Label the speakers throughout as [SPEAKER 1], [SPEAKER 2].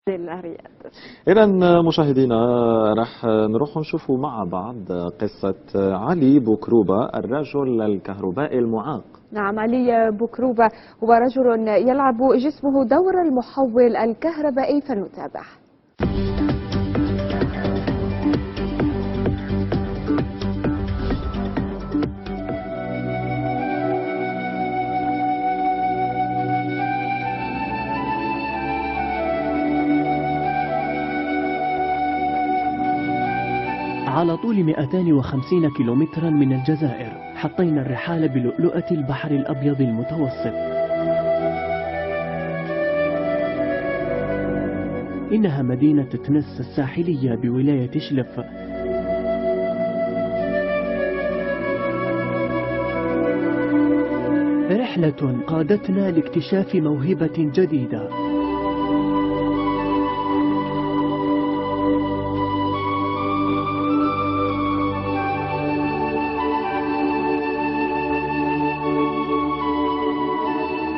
[SPEAKER 1] للرياض.
[SPEAKER 2] إذا مشاهدينا راح نروح نشوفوا مع بعض قصة علي بوكروبة الرجل الكهربائي المعاق.
[SPEAKER 1] نعم، علي بوكروبة هو رجل يلعب جسمه دور المحول الكهربائي، فلنتابع.
[SPEAKER 3] على طول 250 كيلومترا من الجزائر حطينا الرحال بلؤلؤة البحر الأبيض المتوسط. إنها مدينة تنس الساحلية بولاية شلف. رحلة قادتنا لاكتشاف موهبة جديدة.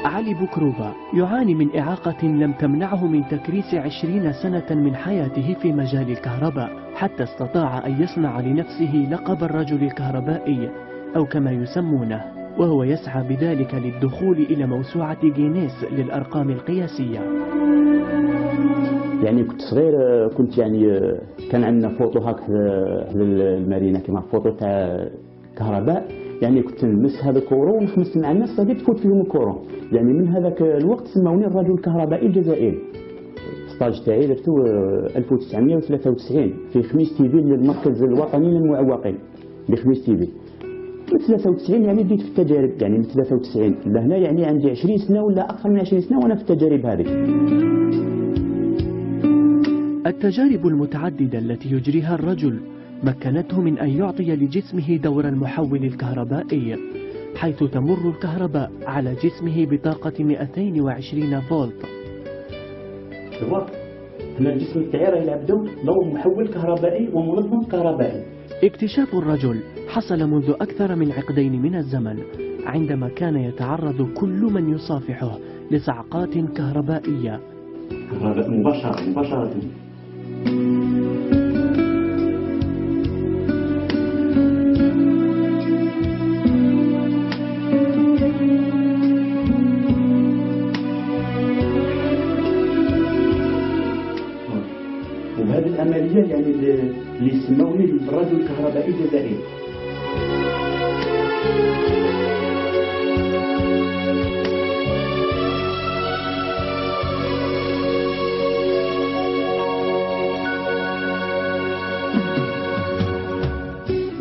[SPEAKER 3] علي بوكروبة يعاني من إعاقة لم تمنعه من تكريس 20 سنة من حياته في مجال الكهرباء، حتى استطاع أن يصنع لنفسه لقب الرجل الكهربائي أو كما يسمونه، وهو يسعى بذلك للدخول إلى موسوعة جينيس للأرقام القياسية.
[SPEAKER 4] يعني كنت صغير، كنت يعني كان عندنا فوطو هاك في المارينا كما فوطو تاع كهرباء، يعني كنت نمس هذا الكورو ونخمس مع الناس غادي تفوت فيهم الكورو، يعني من هذاك الوقت سموني الرجل الكهربائي الجزائري. الستاج تاعي درتو 1993 في خميس تيفي للمركز الوطني للمعوقين بخميس تيفي. من 93 يعني بديت في التجارب، يعني من 93 لهنا يعني عندي 20 سنة ولا أكثر من 20 سنة وأنا في التجارب هذه.
[SPEAKER 3] التجارب المتعددة التي يجريها الرجل مكنته من أن يعطي لجسمه دور المحول الكهربائي، حيث تمر الكهرباء على جسمه بطاقة 220 فولت.
[SPEAKER 4] أنا الجسم تاعي يلعب دور محول كهربائي ومنظم كهربائي.
[SPEAKER 3] اكتشاف الرجل حصل منذ أكثر من عقدين من الزمن، عندما كان يتعرض كل من يصافحه لصعقات كهربائية.
[SPEAKER 4] كهرباء مباشرة. وهذه العملية يعني اللي سموني الرجل الكهربائي الجزائري.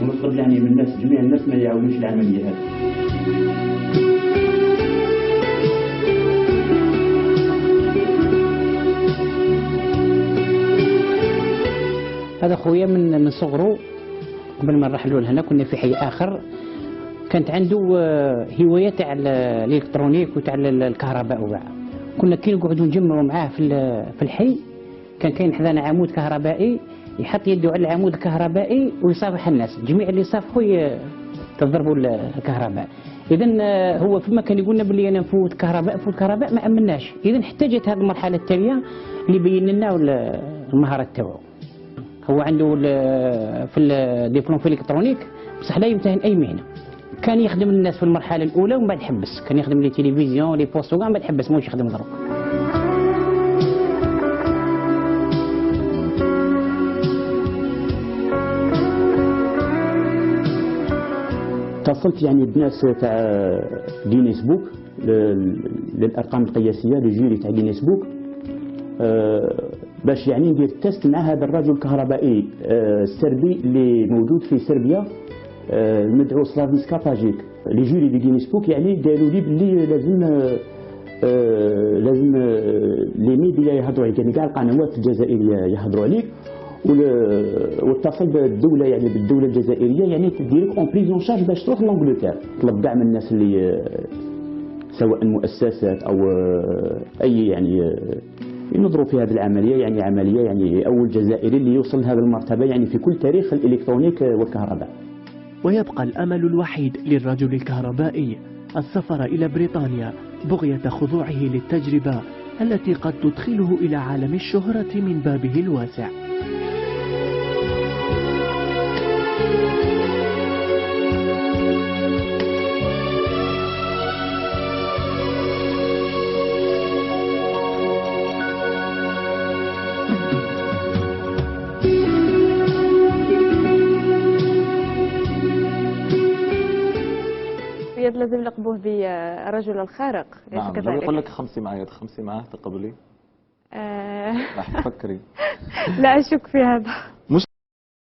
[SPEAKER 4] ونطلب يعني من الناس جميع الناس ما يعاونوش العملية هذه.
[SPEAKER 5] هذا خويا من صغره قبل ما نرحلوا لهنا كنا في حي اخر، كانت عنده هوايه تاع الالكترونيك وتاع الكهرباء وكاع. كنا كي نقعدوا نجمعوا معاه في الحي، كان كاين حدانا عمود كهربائي يحط يده على العمود الكهربائي ويصافح الناس، جميع اللي صافحوا تضربوا الكهرباء. اذا هو فيما كان يقول لنا باللي انا نفوت كهرباء ما امناش. اذا حتى جات هذه المرحله التاليه اللي بين لنا المهارات تاعو. هو عنده في الدبلوم في الالكترونيك بصح لا يمتهن اي مهنه. كان يخدم الناس في المرحله الاولى ومن بعد حبس، كان يخدم لي تلفزيون لي بوست وكاع، من بعد حبس ماهوش يخدم دروك.
[SPEAKER 4] اتصلت يعني بناس تاع جينيس بوك للارقام القياسيه للجوري تاع جينيس بوك، باش يعني ندير تيست مع هذا الرجل الكهربائي السربي اللي موجود في صربيا المدعو سلافيسكا باجيك. لي جوري دي جينيس بوك يعني قالوا لي بلي لازم لي ميديا يهضروا عليك، يعني كاع القنوات الجزائريه يهضروا عليك، واتصل بالدوله يعني بالدوله الجزائريه يعني تديرك اون بريزون شارج باش تروح لانجلتير. طلب كاع من الناس اللي سواء مؤسسات او اي يعني ينظروا في هذه العمليه، يعني عمليه يعني اول جزائري اللي يوصل لهذه المرتبه يعني في كل تاريخ الالكترونيك والكهرباء.
[SPEAKER 3] ويبقى الأمل الوحيد للرجل الكهربائي السفر إلى بريطانيا بغية خضوعه للتجربة التي قد تدخله إلى عالم الشهرة من بابه الواسع.
[SPEAKER 1] لازم نلقبوه بالرجل الخارق.
[SPEAKER 2] نعم، لو يقول لك خمسي معاه تقبلي؟ راح تفكري.
[SPEAKER 1] لا أشك في هذا.